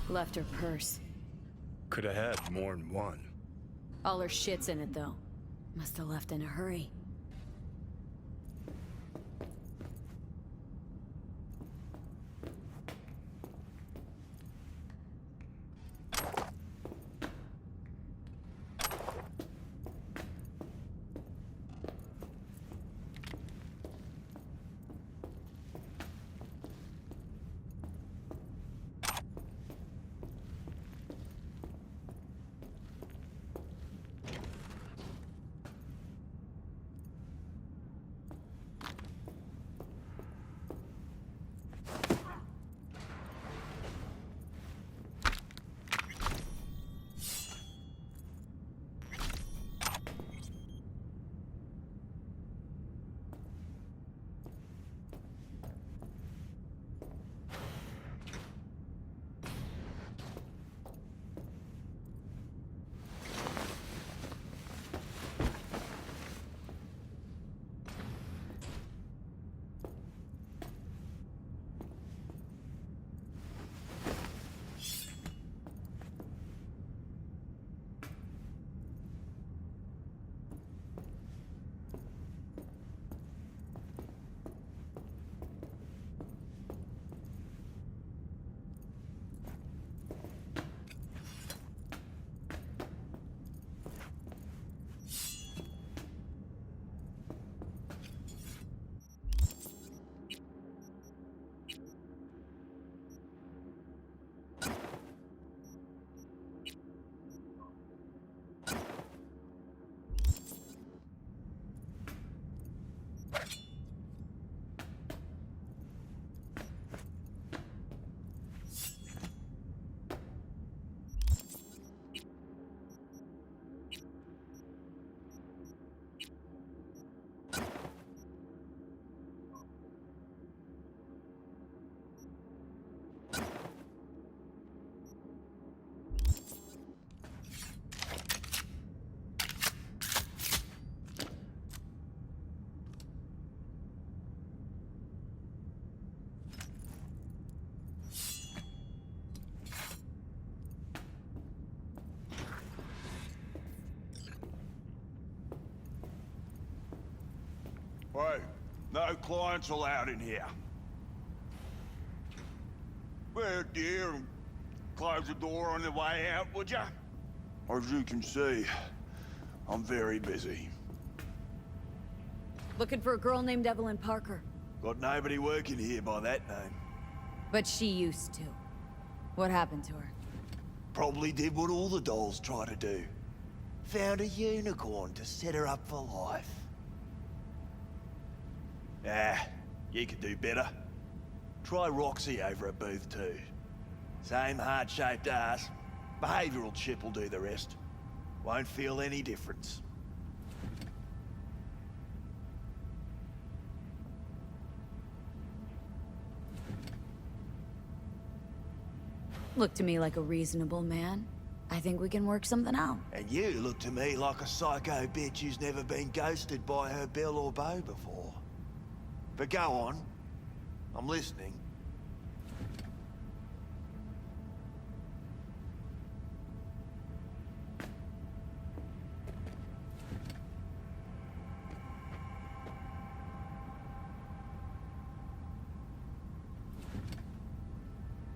Left her purse. Could have had more than one. All her shit's in it, though. Must have left in a hurry. Hey, no clients allowed in here. Well, dear, close the door on the way out, would ya? As you can see, I'm very busy. Looking for a girl named Evelyn Parker. Got nobody working here by that name. But she used to. What happened to her? Probably did what all the dolls try to do. Found a unicorn to set her up for life. Ah, you could do better. Try Roxy over at Booth 2. Same heart-shaped ass. Behavioral chip will do the rest. Won't feel any difference. Look to me like a reasonable man. I think we can work something out. And you look to me like a psycho bitch who's never been ghosted by her Bill or Beau before. But go on. I'm listening.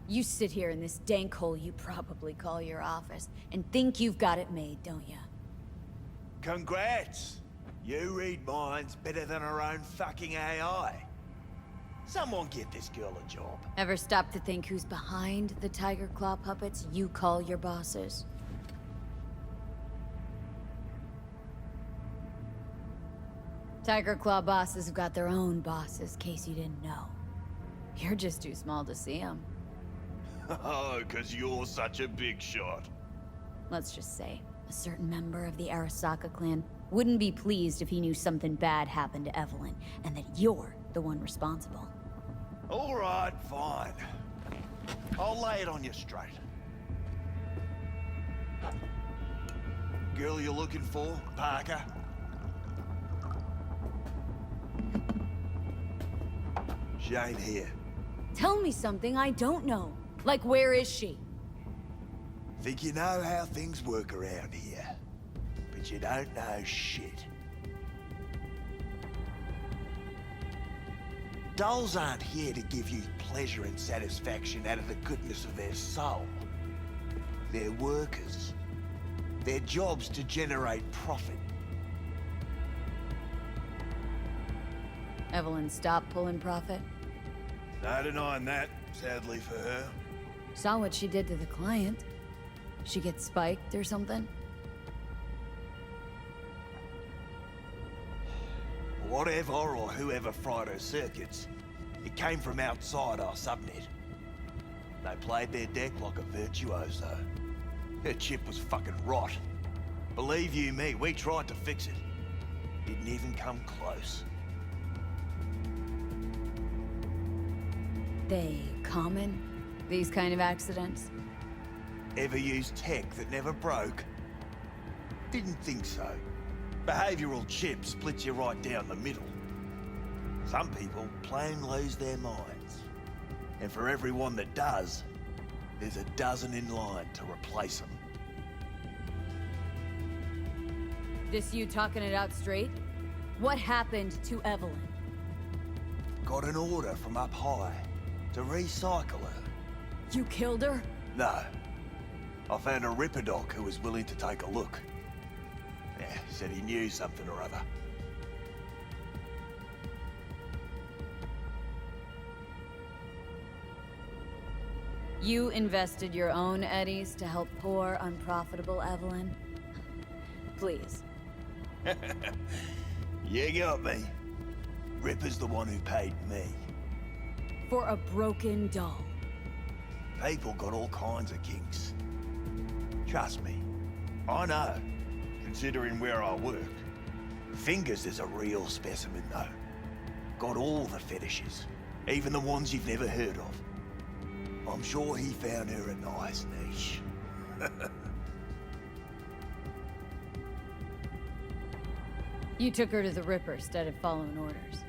You sit here in this dank hole you probably call your office and think you've got it made, don't you? Congrats! You read minds better than our own fucking AI. Someone get this girl a job. Ever stop to think who's behind the tiger claw puppets you call your bosses? Tiger claw bosses have got their own bosses, case you didn't know. You're just too small to see them. Oh, 'cause you're such a big shot. Let's just say, a certain member of the Arasaka clan wouldn't be pleased if he knew something bad happened to Evelyn, and that you're the one responsible. All right, fine. I'll lay it on you straight. Girl you're looking for, Parker? She ain't here. Tell me something I don't know. Like, where is she? Think you know how things work around here, but you don't know shit. Dolls aren't here to give you pleasure and satisfaction out of the goodness of their soul. They're workers. Their job's to generate profit. Evelyn stopped pulling profit. No denying that, sadly for her. Saw what she did to the client. She gets spiked or something? Whatever or whoever fried her circuits, it came from outside our subnet. They played their deck like a virtuoso. Her chip was fucking rot. Believe you me, we tried to fix it. Didn't even come close. They common? These kind of accidents? Ever used tech that never broke? Didn't think so. Behavioral chip splits you right down the middle. Some people plain lose their minds. And for everyone that does, there's a dozen in line to replace them. This you talking it out straight? What happened to Evelyn? Got an order from up high to recycle her. You killed her? No. I found a Ripper doc who was willing to take a look. Yeah, said he knew something or other. You invested your own eddies to help poor, unprofitable Evelyn? Please. You got me. Ripper's the one who paid me. For a broken doll. People got all kinds of kinks. Trust me, I know, considering where I work. Fingers is a real specimen, though. Got all the fetishes, even the ones you've never heard of. I'm sure he found her a nice niche. You took her to the Ripper instead of following orders.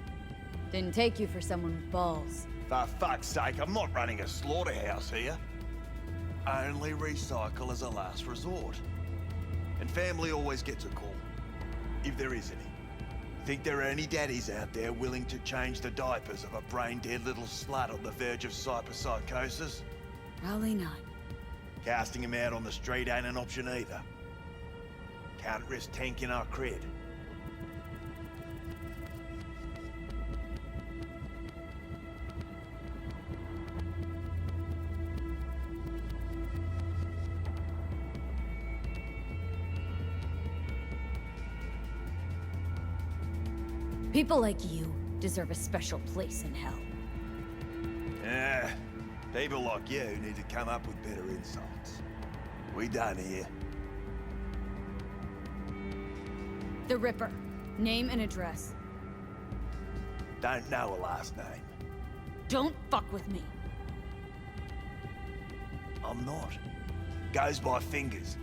Didn't take you for someone with balls. For fuck's sake, I'm not running a slaughterhouse here. Only recycle as a last resort. And family always gets a call, if there is any. Think there are any daddies out there willing to change the diapers of a brain-dead little slut on the verge of cyberpsychosis? Probably not. Casting him out on the street ain't an option either. Can't risk tanking our cred. People like you deserve a special place in hell. Yeah, people like you need to come up with better insults. We done here. The Ripper. Name and address. Don't know a last name. Don't fuck with me. I'm not. Goes by fingers.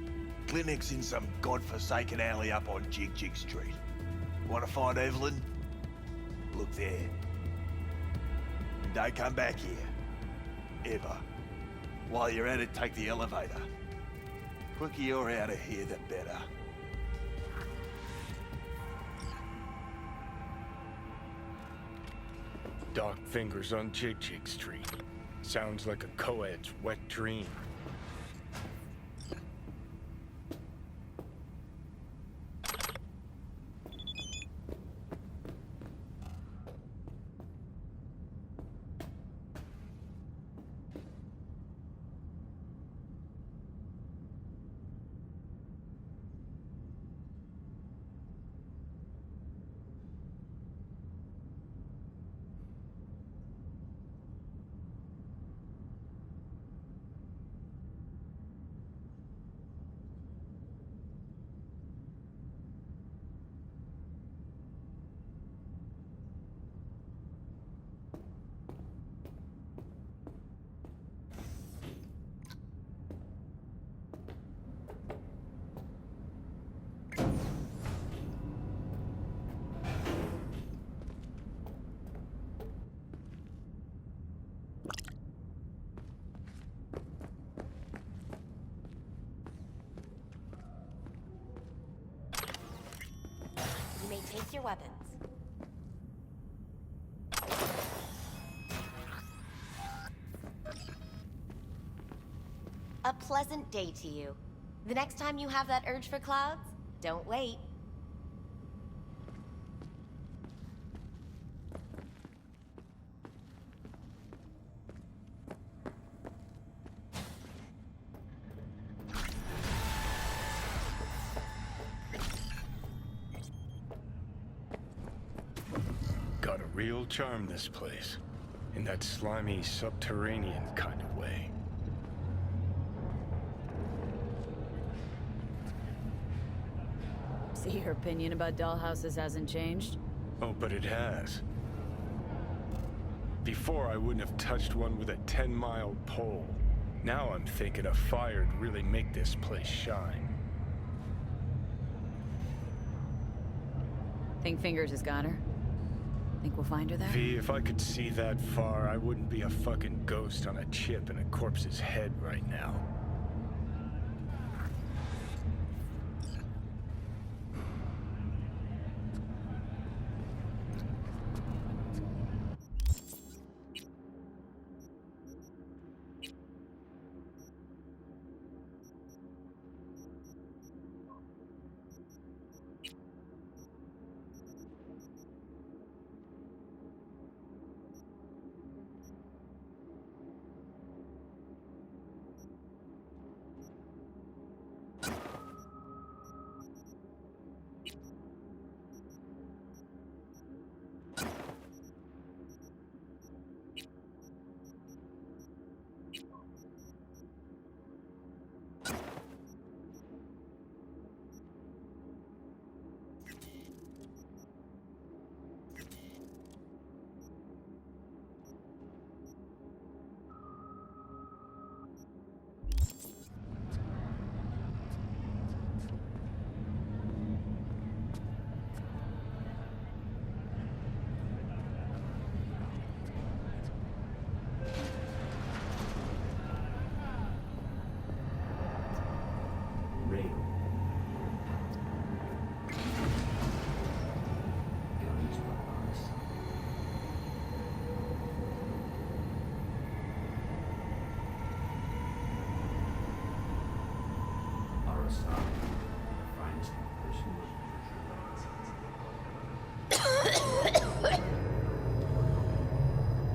Clinic's in some godforsaken alley up on Jig Jig Street. Want to find Evelyn? Look there. And don't come back here. Ever. While you're at it, take the elevator. Quicker you're out of here, the better. Dark fingers on Jig Jig Street. Sounds like a co-ed's wet dream. Take your weapons. A pleasant day to you. The next time you have that urge for clouds, don't wait. Got a real charm, this place. In that slimy, subterranean kind of way. See, your opinion about dollhouses hasn't changed? Oh, but it has. Before, I wouldn't have touched one with a 10-mile pole. Now I'm thinking a fire'd really make this place shine. Think Fingers has got her? Think we'll find her there? V, if I could see that far, I wouldn't be a fucking ghost on a chip in a corpse's head right now.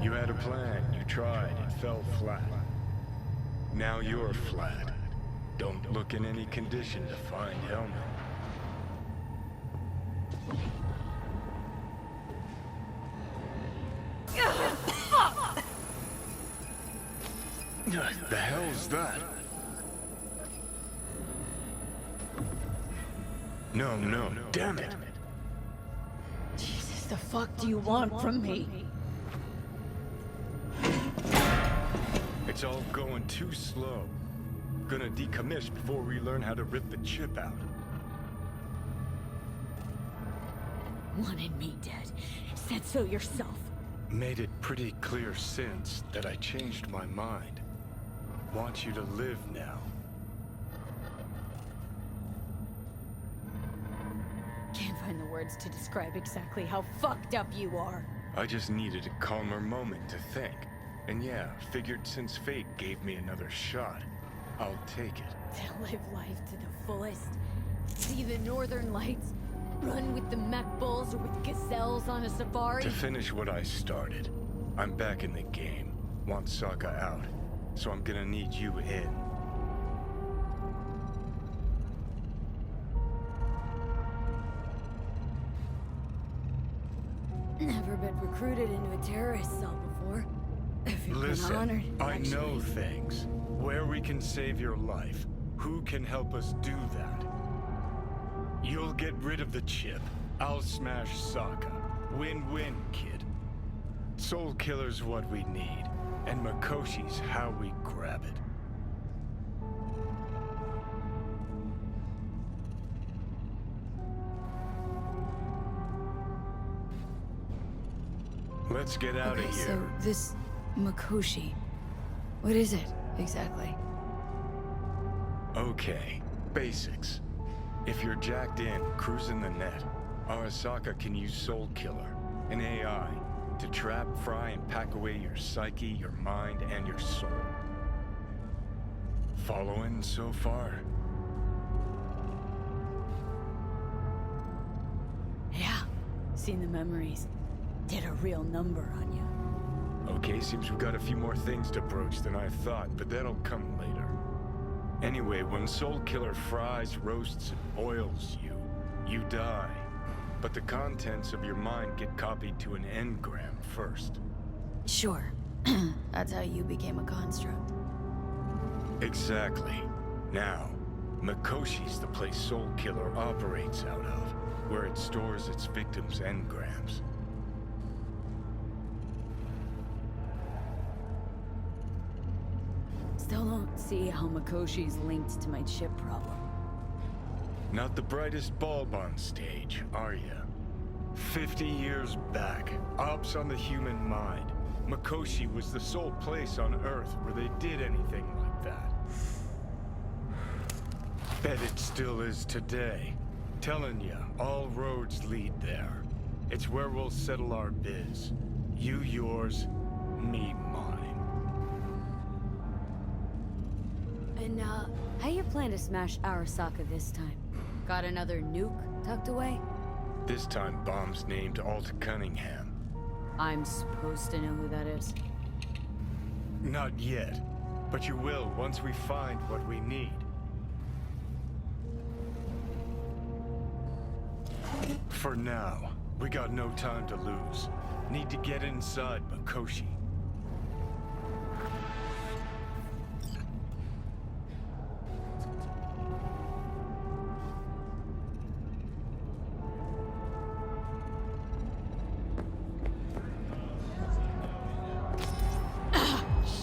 You had a plan, you tried, it fell flat. Now you're flat. Don't look in any condition to find Helmet. The hell's that? No, damn it. Jesus, the fuck do you want from me? It's all going too slow. Gonna decommission before we learn how to rip the chip out. Wanted me dead. Said so yourself. Made it pretty clear since that I changed my mind. Want you to live now. Can't find the words to describe exactly how fucked up you are. I just needed a calmer moment to think. And yeah, figured since fate gave me another shot, I'll take it. To live life to the fullest. See the northern lights. Run with the mech bulls or with gazelles on a safari. To finish what I started, I'm back in the game. Want Sokka out, so I'm gonna need you in. Never been recruited into a terrorist cell before. If you've been honored, Listen, I know things. Where we can save your life. Who can help us do that? You'll get rid of the chip. I'll smash Sokka. Win-win, kid. Soul Killer's what we need, and Makoshi's how we grab it. Let's get out of here. So this Makoshi, what is it exactly? Okay, basics. If you're jacked in, cruising the net, Arasaka can use Soul Killer, an AI, to trap, fry, and pack away your psyche, your mind, and your soul. Following so far? Yeah, seen the memories. Did a real number on you. Okay, seems we've got a few more things to broach than I thought, but that'll come later. Anyway, when Soul Killer fries, roasts, and boils you, you die. But the contents of your mind get copied to an engram first. Sure. That's how you became a construct. Exactly. Now, Mikoshi's the place Soul Killer operates out of, where it stores its victims' engrams. Still don't see how Mikoshi's linked to my chip problem. Not the brightest bulb on stage, are you? 50 years back, ops on the human mind. Mikoshi was the sole place on Earth where they did anything like that. Bet it still is today. Telling ya, all roads lead there. It's where we'll settle our biz. You yours, me mine. And, how you plan to smash Arasaka this time? Got another nuke tucked away? This time bomb's named Alt Cunningham. I'm supposed to know who that is. Not yet, but you will once we find what we need. For now, we got no time to lose. Need to get inside Mikoshi.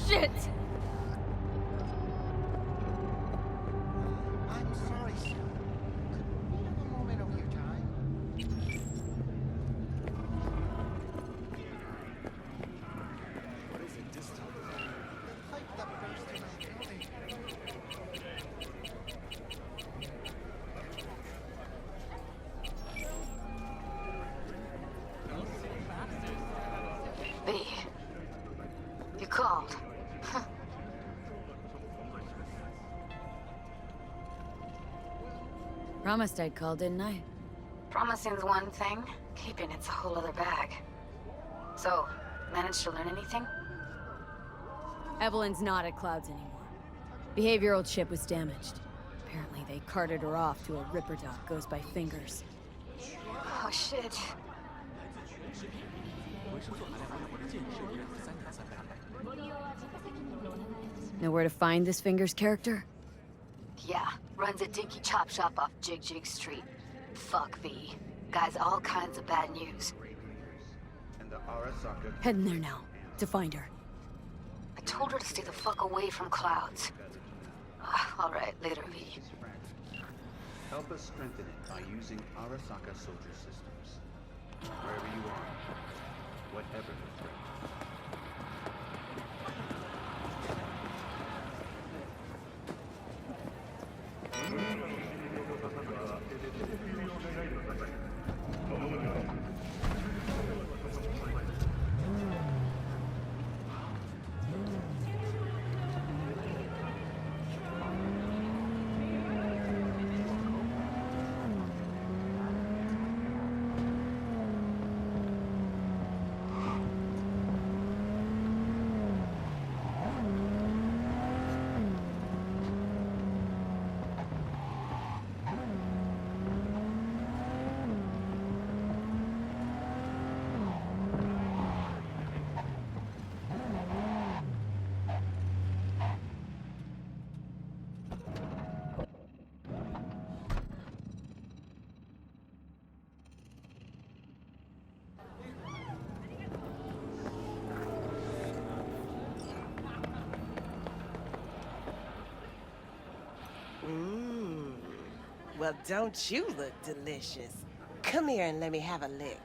Shit! I'm sorry, sir. Could we have a moment of your time? What is it this time? The pipe that burst in our building. B. You called. Promised I'd call, didn't I? Promising's one thing, keeping it's a whole other bag. So, managed to learn anything? Evelyn's not at Clouds anymore. Behavioral chip was damaged. Apparently they carted her off to a Ripper dock goes by Fingers. Oh shit. Know where to find this Fingers character? Yeah, runs a dinky chop shop off Jig Jig Street. Fuck V. Guy's all kinds of bad news. And the Arasaka. Heading there now, to find her. I told her to stay the fuck away from Clouds. Alright, later V. Help us strengthen it by using Arasaka soldier systems. Wherever you are, whatever the threat. Well, don't you look delicious? Come here and let me have a lick.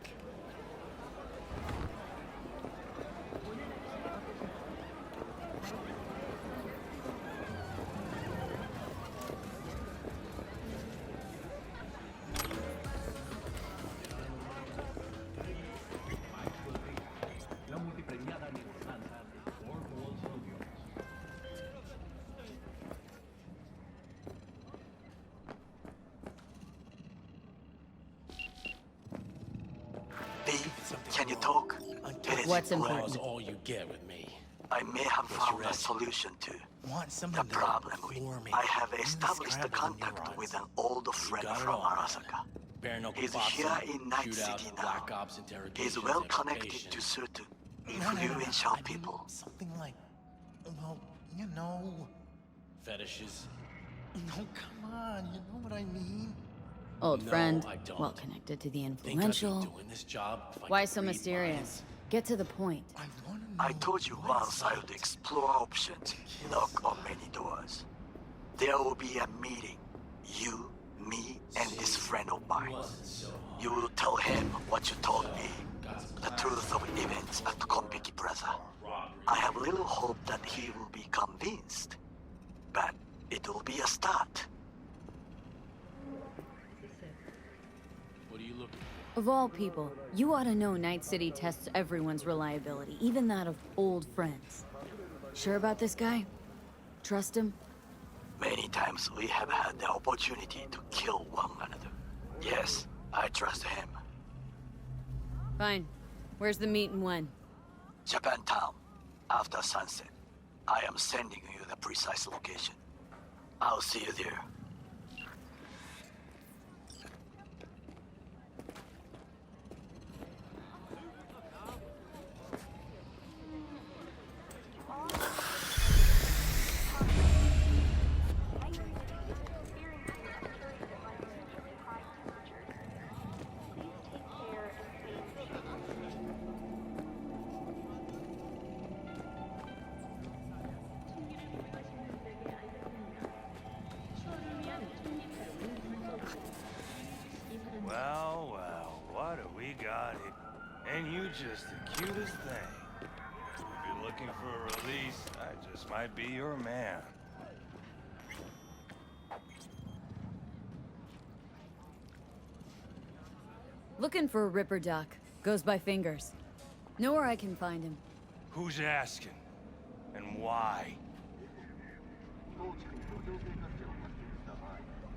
Can you talk? It is What's important. important? all you get with me. I may have found a solution to Want the something to problem floor me. I have established a contact with an old friend got it from all, man. Arasaka. Bare knuckle He's boxing, here in Night shootout, City now. Black Ops interrogations, He's well connected education. to certain No. influential I mean people. something like, well, you know, fetishes. No, come on, you know what I mean? Old No, friend, I don't. well connected to the Think I'd be influential. doing this job if I Why could so read mysterious? minds? Get to the point. I wanna know I told you what's once I would explore options, knock on many doors. There will be a meeting. You, me, and this friend of mine. You will tell him what you told me. The truth of events at Konpeki Plaza. I have little hope that he will be convinced. But it will be a start. What are you looking Of all people, you ought to know Night City tests everyone's reliability, even that of old friends. Sure about this guy? Trust him? Many times we have had the opportunity to kill one another. Yes, I trust him. Fine. Where's the meet and when? Japantown, after sunset. I am sending you the precise location. I'll see you there. Well, what do we got here? And you just the cutest thing. If you're looking for a release, I just might be your man. Looking for a Ripper Doc. Goes by Fingers. Know where I can find him. Who's asking? And why?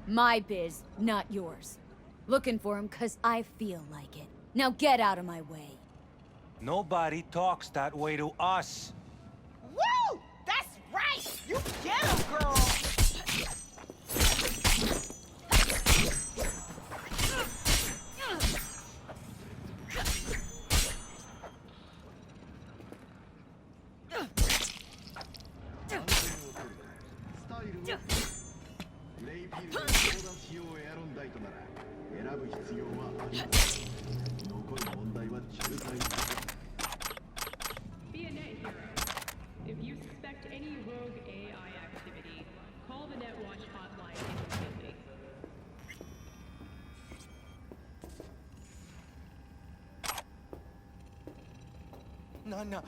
My biz, not yours. Looking for him 'cause I feel like it. Now get out of my way. Nobody talks that way to us. Woo! That's right! You get him, girl! Be a net hero. If you suspect any rogue AI activity, call the Netwatch hotline immediately. No,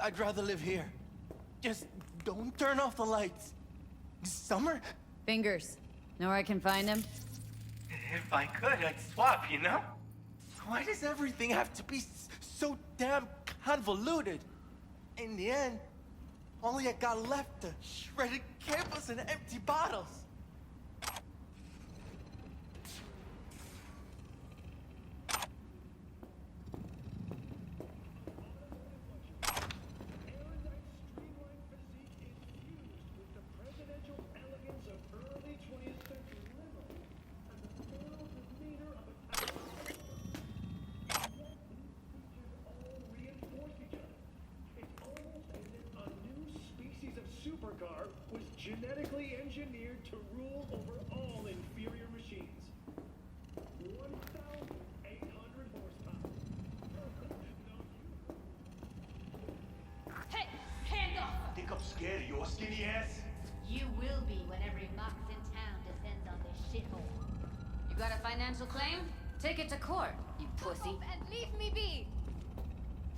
I'd rather live here. Just don't turn off the lights. Summer? Fingers. Know where I can find him? If I could, I'd swap, you know? Why does everything have to be so damn convoluted? In the end, all I got left are shredded cables and empty bottles. Supercar was genetically engineered to rule over all inferior machines. 1,800 horsepower. Hey, hand off! Think I'm scared of your skinny ass? You will be when every mox in town descends on this shithole. You got a financial claim? Take it to court, you pussy. And leave me be!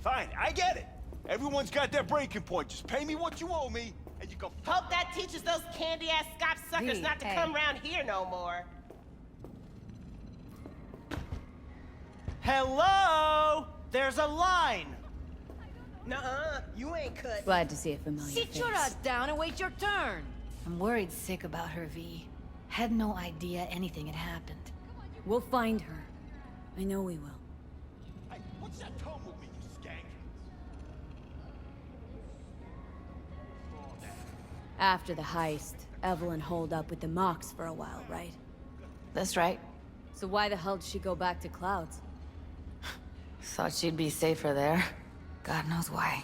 Fine, I get it. Everyone's got their breaking point. Just pay me what you owe me, and you go. Hope that teaches those candy-ass Scott suckers not to come around here no more. Hello? There's a line. Nuh-uh, you ain't cut. Glad to see a familiar Sit face. your ass down and wait your turn! I'm worried sick about her, V. Had no idea anything had happened. We'll find her. I know we will. Hey, what's that After the heist, Evelyn holed up with the Mox for a while, right? That's right. So why the hell did she go back to Clouds? Thought she'd be safer there. God knows why.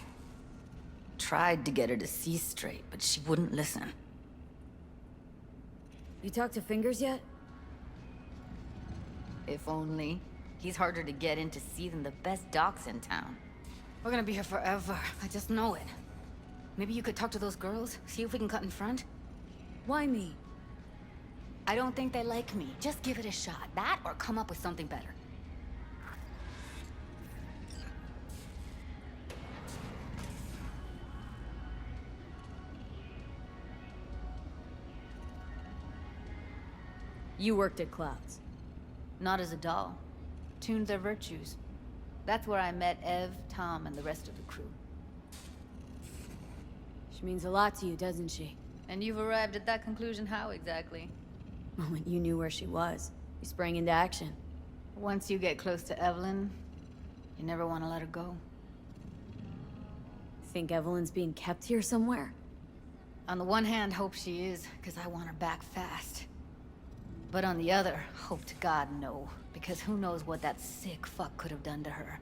Tried to get her to see straight, but she wouldn't listen. You talked to Fingers yet? If only. He's harder to get in to see than the best docs in town. We're gonna be here forever. I just know it. Maybe you could talk to those girls, see if we can cut in front? Why me? I don't think they like me. Just give it a shot. That or come up with something better. You worked at Clouds. Not as a doll. Tuned their virtues. That's where I met Ev, Tom, and the rest of the crew. She means a lot to you, doesn't she? And you've arrived at that conclusion how exactly? The moment you knew where she was, you sprang into action. Once you get close to Evelyn, you never want to let her go. Think Evelyn's being kept here somewhere? On the one hand, hope she is, because I want her back fast. But on the other, hope to God no, because who knows what that sick fuck could have done to her.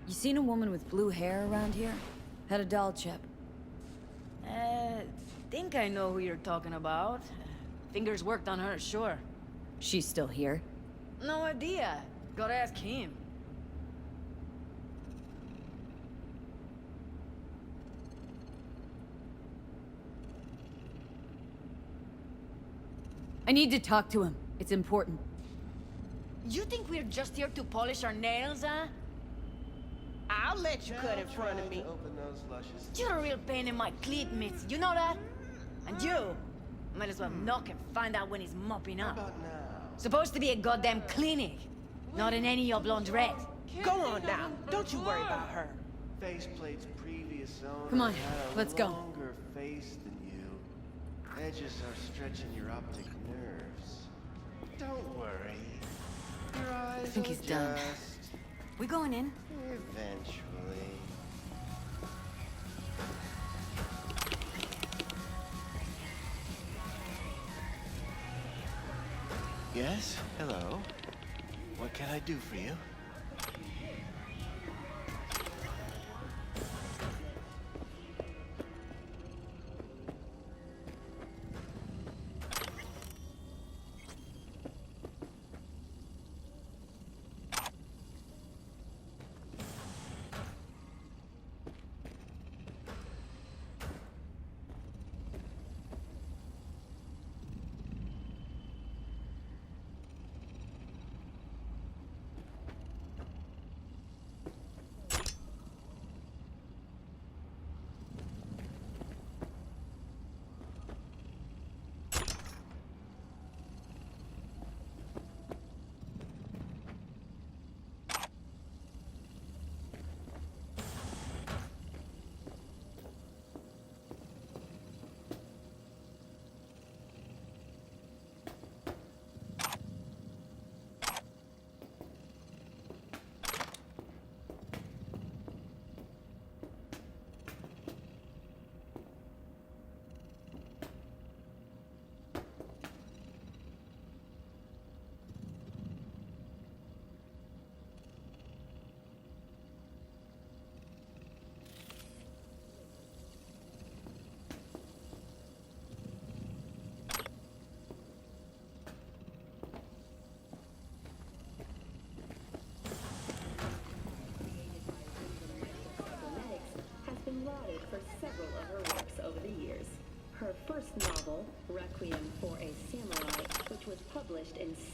You seen a woman with blue hair around here? Had a doll chip. Think I know who you're talking about. Fingers worked on her, sure. She's still here? No idea. Gotta ask him. I need to talk to him. It's important. You think we're just here to polish our nails, huh? I'll let you cut in front of me. Open those luscious. You're a real pain in my cleat mitts, you know that? And you might as well knock and find out when he's mopping up. About now. Supposed to be a goddamn clinic, not in any of laundrette. Go on now. Don't you worry about her. Faceplate's previous owner Come on, had a let's go. longer face than you. Edges are stretching your optic nerves. Don't worry. Your eyes I think he's done. We going in? Eventually. Yes? Hello? What can I do for you?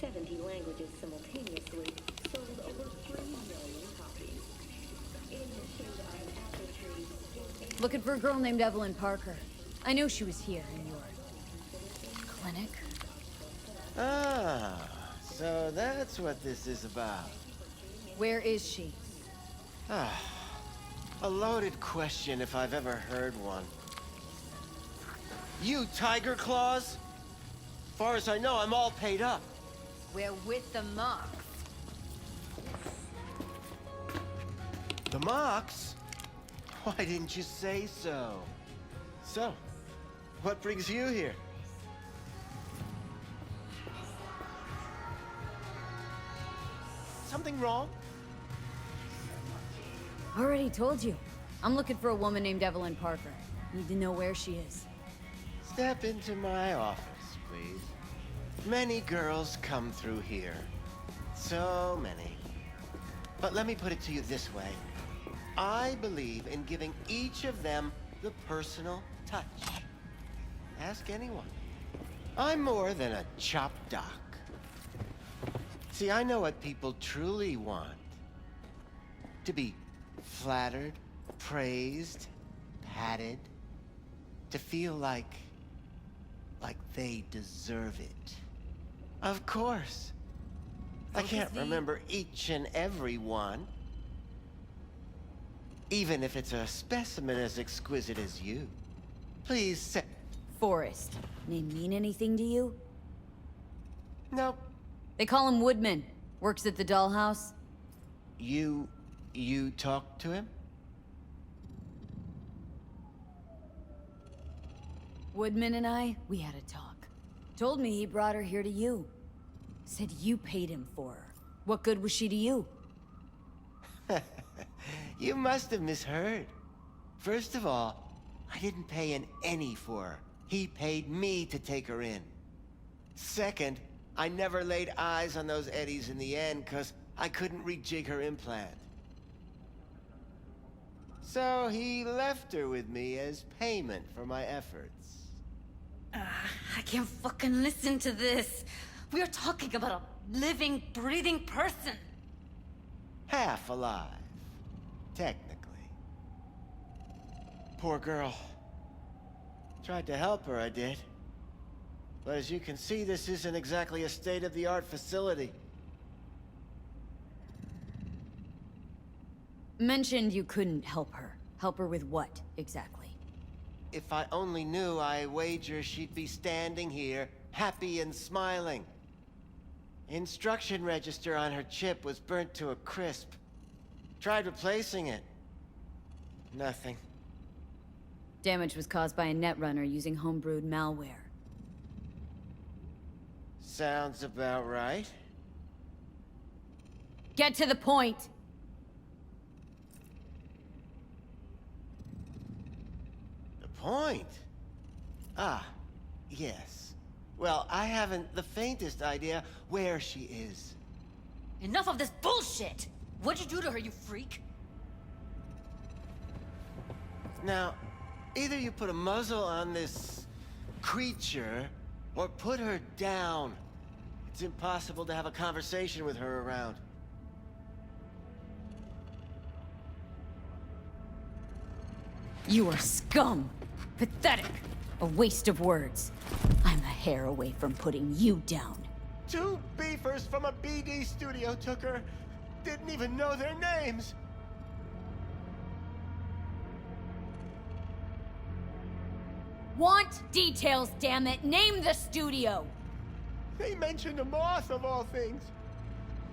70 languages simultaneously, sold over 3 million copies. In the shade-eyed apple tree, Looking for a girl named Evelyn Parker. I know she was here in your clinic. Ah, so that's what this is about. Where is she? Ah, a loaded question if I've ever heard one. You Tiger Claws? Far as I know, I'm all paid up. We're with the Mox. The Mox? Why didn't you say so? So, what brings you here? Something wrong? Already told you. I'm looking for a woman named Evelyn Parker. Need to know where she is. Step into my office, please. Many girls come through here. So many. But let me put it to you this way. I believe in giving each of them the personal touch. Ask anyone. I'm more than a chop doc. See, I know what people truly want. To be flattered, praised, patted. To feel like they deserve it. Of course. I can't remember each and every one. Even if it's a specimen as exquisite as you. Please say... Forrest. Name mean anything to you? Nope. They call him Woodman. Works at the dollhouse. You talked to him? Woodman and I, we had a talk. Told me he brought her here to you. Said you paid him for her. What good was she to you? You must have misheard. First of all, I didn't pay an any for her. He paid me to take her in. Second, I never laid eyes on those eddies in the end because I couldn't rejig her implant. So he left her with me as payment for my efforts. I can't fucking listen to this. We are talking about a living, breathing person. Half alive. Technically. Poor girl. Tried to help her, I did. But as you can see, this isn't exactly a state-of-the-art facility. Mentioned you couldn't help her. Help her with what, exactly? If I only knew, I wager she'd be standing here, happy and smiling. Instruction register on her chip was burnt to a crisp. Tried replacing it. Nothing. Damage was caused by a netrunner using homebrewed malware. Sounds about right. Get to the point! The point? Ah, yes. Well, I haven't the faintest idea where she is. Enough of this bullshit! What'd you do to her, you freak? Now, either you put a muzzle on this creature, or put her down. It's impossible to have a conversation with her around. You are scum! Pathetic! A waste of words. I'm a hair away from putting you down. 2 beefers from a BD studio took her. Didn't even know their names. Want details, damn it! Name the studio! They mentioned a moth of all things.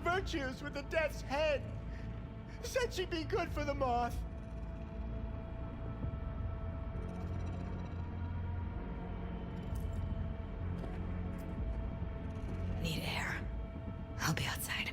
Virtues with the death's head. Said she'd be good for the moth. Need air. I'll be outside.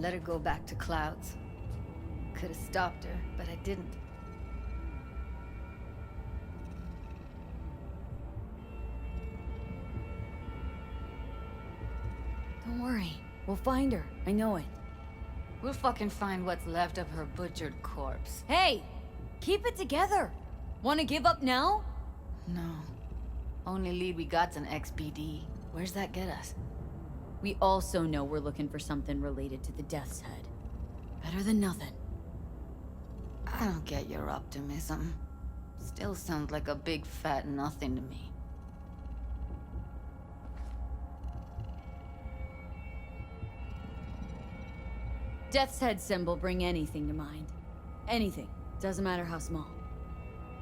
let her go back to Clouds. Could have stopped her, but I didn't. Don't worry. We'll find her. I know it. We'll fucking find what's left of her butchered corpse. Hey! Keep it together! Wanna give up now? No. Only lead we got's an XBD. Where's that get us? We also know we're looking for something related to the Death's Head. Better than nothing. I don't get your optimism. Still sounds like a big fat nothing to me. Death's Head symbol bring anything to mind. Anything. Doesn't matter how small.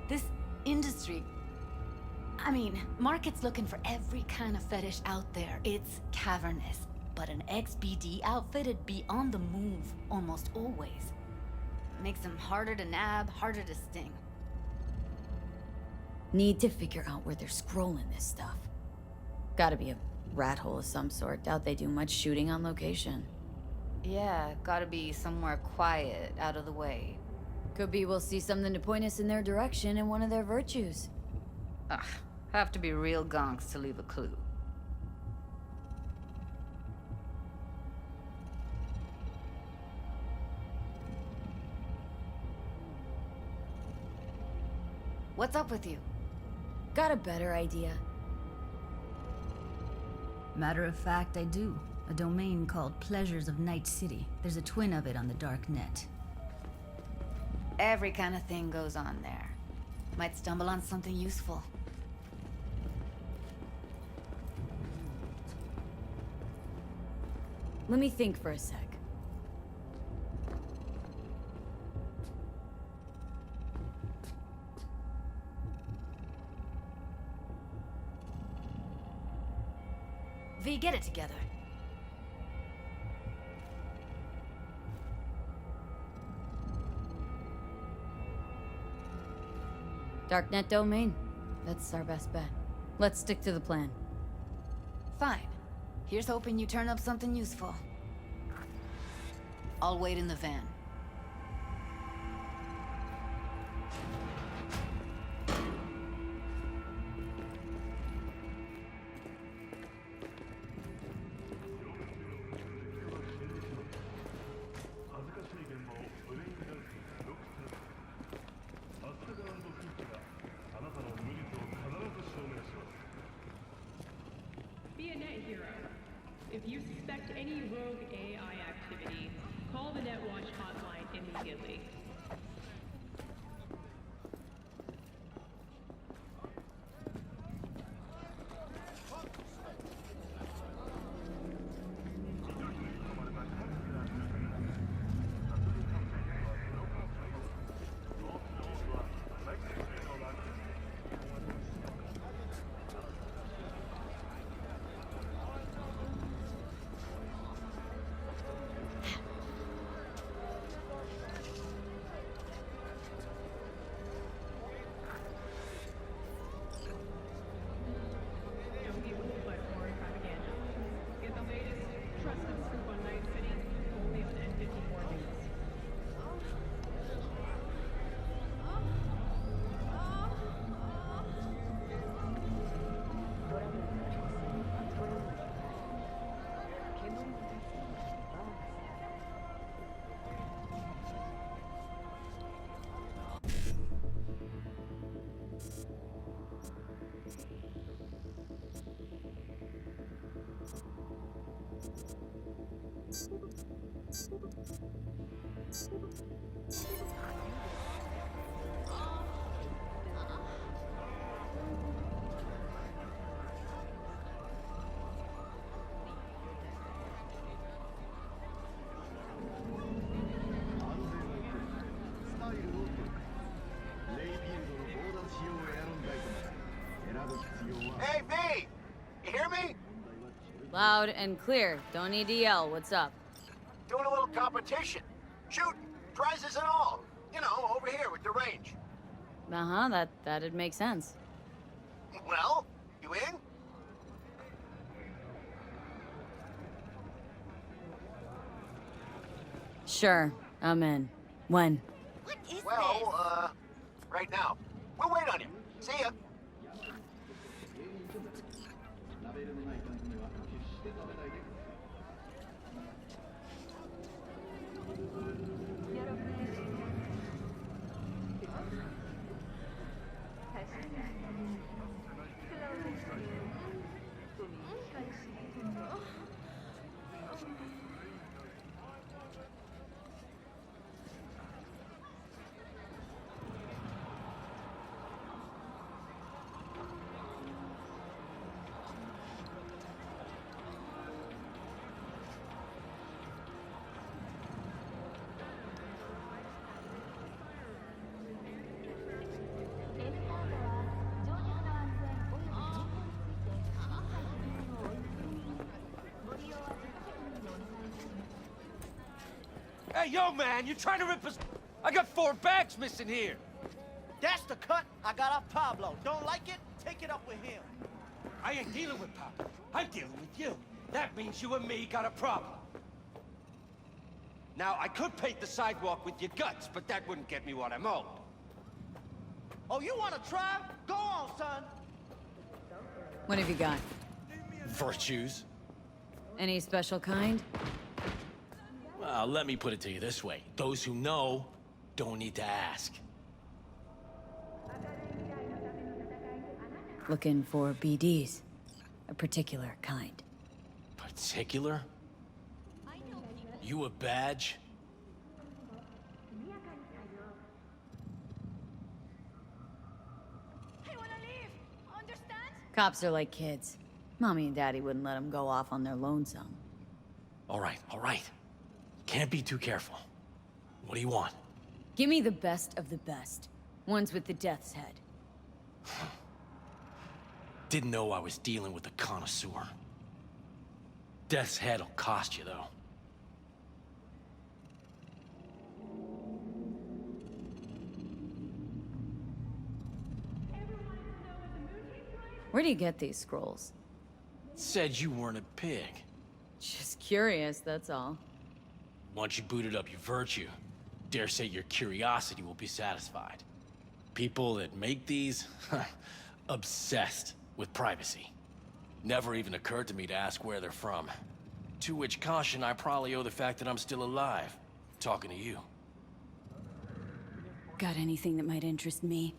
This industry... I mean, market's looking for every kind of fetish out there. It's cavernous. But an XBD outfitted be on the move, almost always. Makes them harder to nab, harder to sting. Need to figure out where they're scrolling this stuff. Gotta be a rat hole of some sort. Doubt they do much shooting on location. Yeah, gotta be somewhere quiet, out of the way. Could be we'll see something to point us in their direction in one of their virtues. Ugh, have to be real gonks to leave a clue. What's up with you? Got a better idea. Matter of fact, I do. A domain called Pleasures of Night City. There's a twin of it on the dark net. Every kind of thing goes on there. Might stumble on something useful. Let me think for a sec. V, get it together. Darknet domain. That's our best bet. Let's stick to the plan. Fine. Here's hoping you turn up something useful. I'll wait in the van. Be a net hero. If you suspect any rogue AI activity, call the Netwatch hotline immediately. Don't be fooled by foreign propaganda. Get the latest, trusted scoop on Night City, only on N54 News. Hey, V! You hear me? Loud and clear. Don't need to yell. What's up? Doing a little competition. Shooting. Prizes and all. You know, over here with the range. Uh-huh, that'd make sense. Well, you in? Sure, I'm in. When? Well, right now. We'll wait on you. See ya. Hey, yo, man, you trying to rip us? I got 4 bags missing here. That's the cut I got off Pablo. Don't like it? Take it up with him. I ain't dealing with Pablo. I'm dealing with you. That means you and me got a problem. Now, I could paint the sidewalk with your guts, but that wouldn't get me what I'm owed. Oh, you want to try? Go on, son. What have you got? Virtues? Any special kind? Well, let me put it to you this way. Those who know don't need to ask. Looking for BDs. A particular kind. Particular? You a badge? Cops are like kids. Mommy and Daddy wouldn't let them go off on their lonesome. All right, all right. Can't be too careful. What do you want? Give me the best of the best. Ones with the death's head. Didn't know I was dealing with a connoisseur. Death's head'll cost you, though. Where do you get these scrolls? Said you weren't a pig. Just curious, that's all. Once you booted up your virtue, dare say your curiosity will be satisfied. People that make these, obsessed with privacy. Never even occurred to me to ask where they're from. To which caution I probably owe the fact that I'm still alive, talking to you. Got anything that might interest me?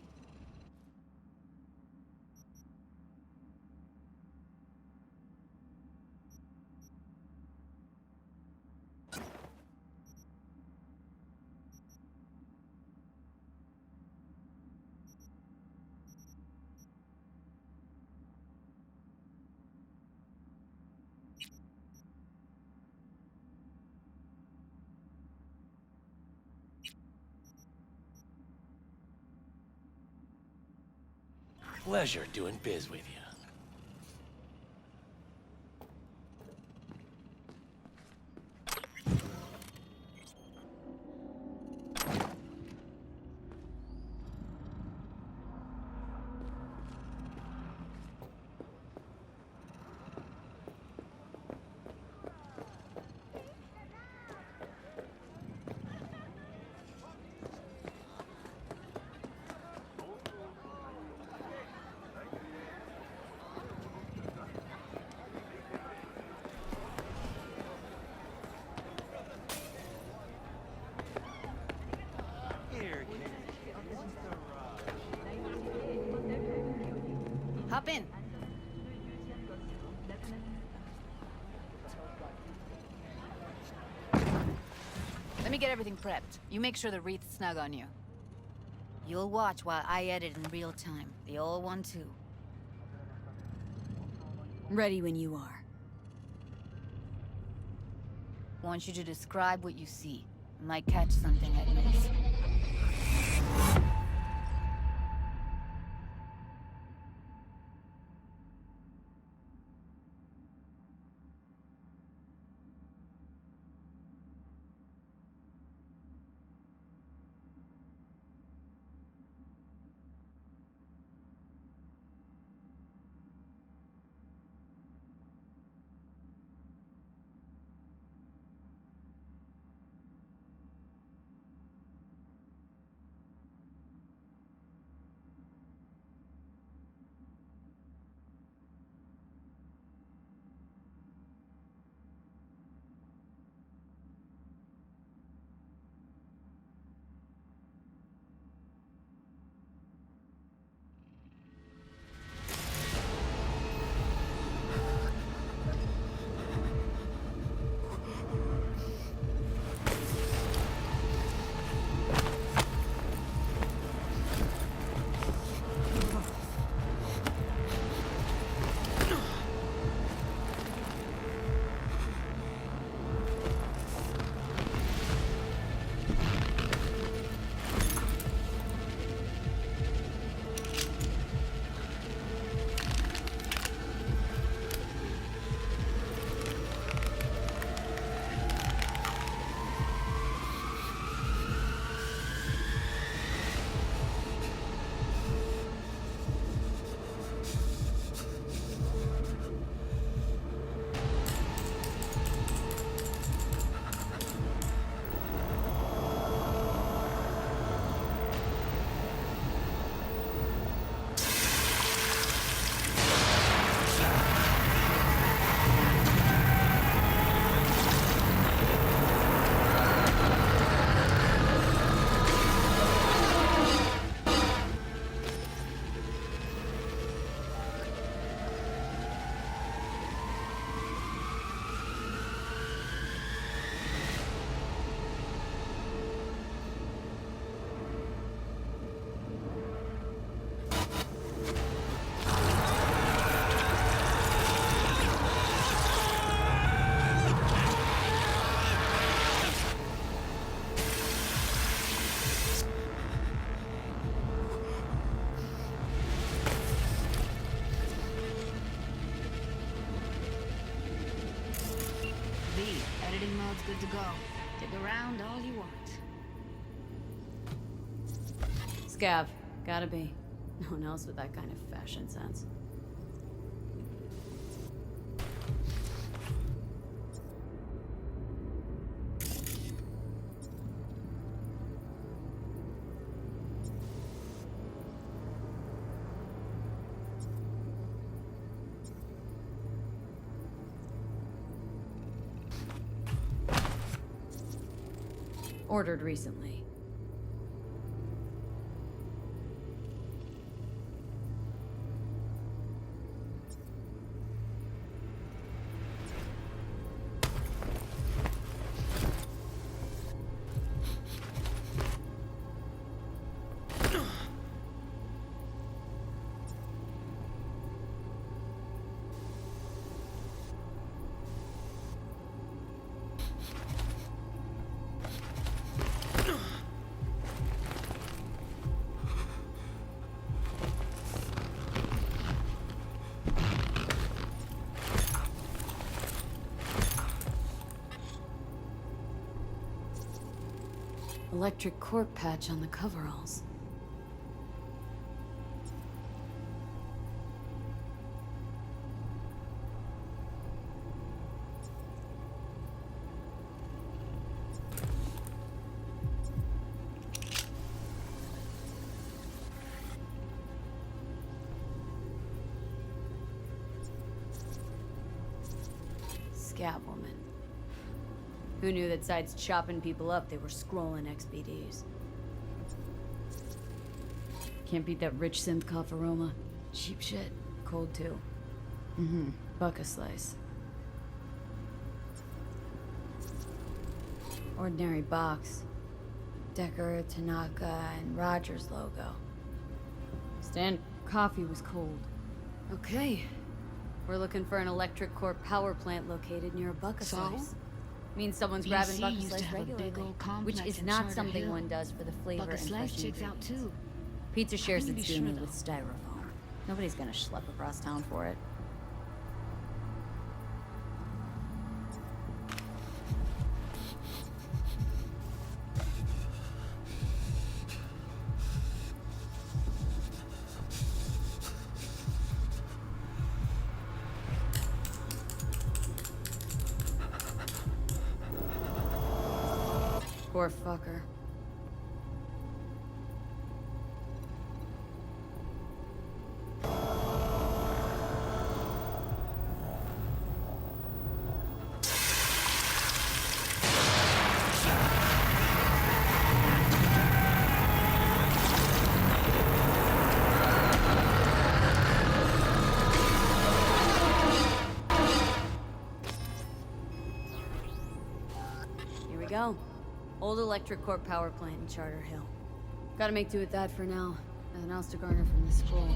Pleasure doing biz with you. Hop in. Let me get everything prepped. You make sure the wreath's snug on you. You'll watch while I edit in real time. The old one, too. Ready when you are. Want you to describe what you see. Might catch something I miss. good to go. Dig around all you want. Scav. Gotta be. No one else with that kind of fashion sense. Ordered recently. Electric cork patch on the coveralls. Scab woman. Who knew that besides chopping people up, they were scrolling XBDs? Can't beat that rich synth cough aroma. Cheap shit. Cold too. Mm-hmm. Buck a slice. Ordinary box. Decker, Tanaka, and Rogers logo. Stan, coffee was cold. Okay. We're looking for an electric core power plant located near a buck a slice. Means someone's grabbing buck a slice regularly, which is not something one does for the flavor and fresh ingredients. Pizza shares its doing with styrofoam. Nobody's gonna schlep across town for it. Poor fucker. Here we go. Old electric core power plant in Charter Hill. Gotta make do with that for now. Nothing else to garner from the scroll.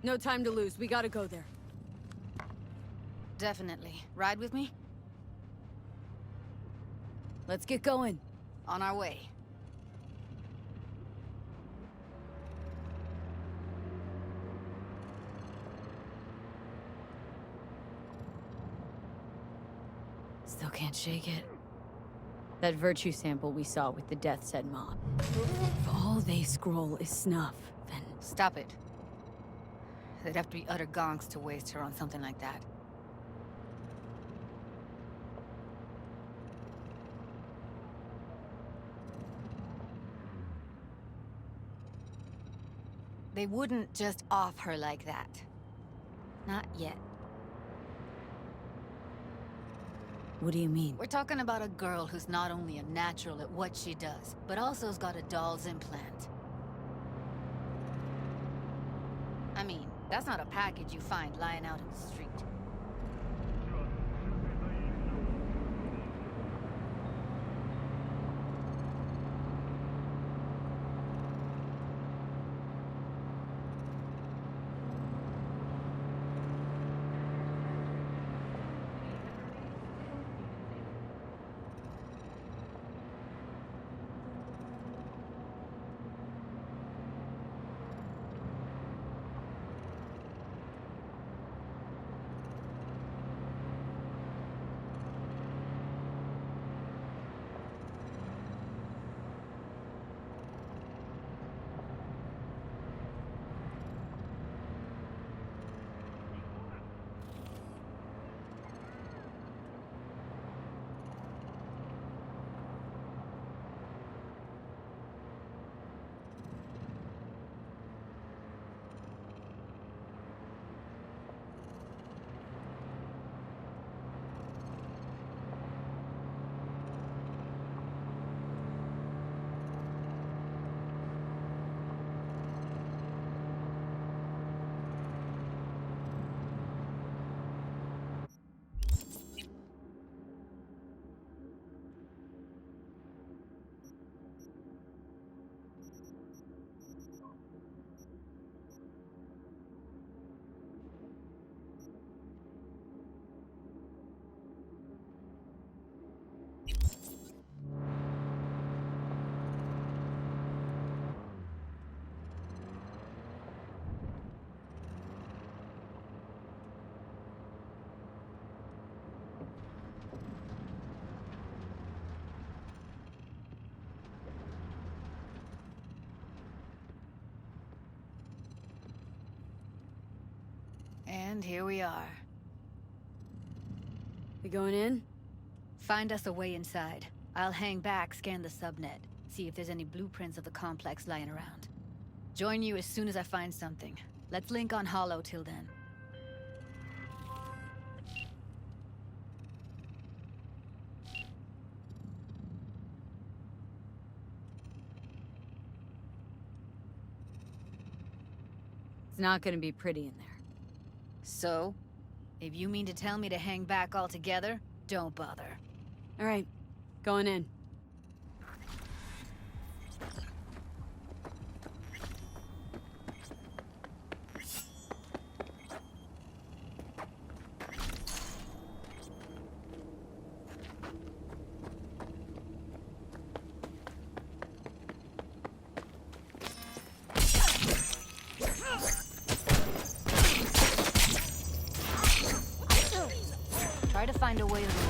No time to lose. We gotta go there. Definitely. Ride with me? Let's get going. On our way. Still can't shake it. That virtue sample we saw with the Death's Head mob. If all they scroll is snuff, then... Stop it. They'd have to be utter gonks to waste her on something like that. They wouldn't just off her like that. Not yet. What do you mean? We're talking about a girl who's not only a natural at what she does, but also has got a doll's implant. I mean, that's not a package you find lying out in the street. And here we are. We going in? Find us a way inside. I'll hang back, scan the subnet, see if there's any blueprints of the complex lying around. Join you as soon as I find something. Let's link on Hollow till then. It's not gonna be pretty in there. So? If you mean to tell me to hang back altogether, don't bother. All right, going in. Try to find a way to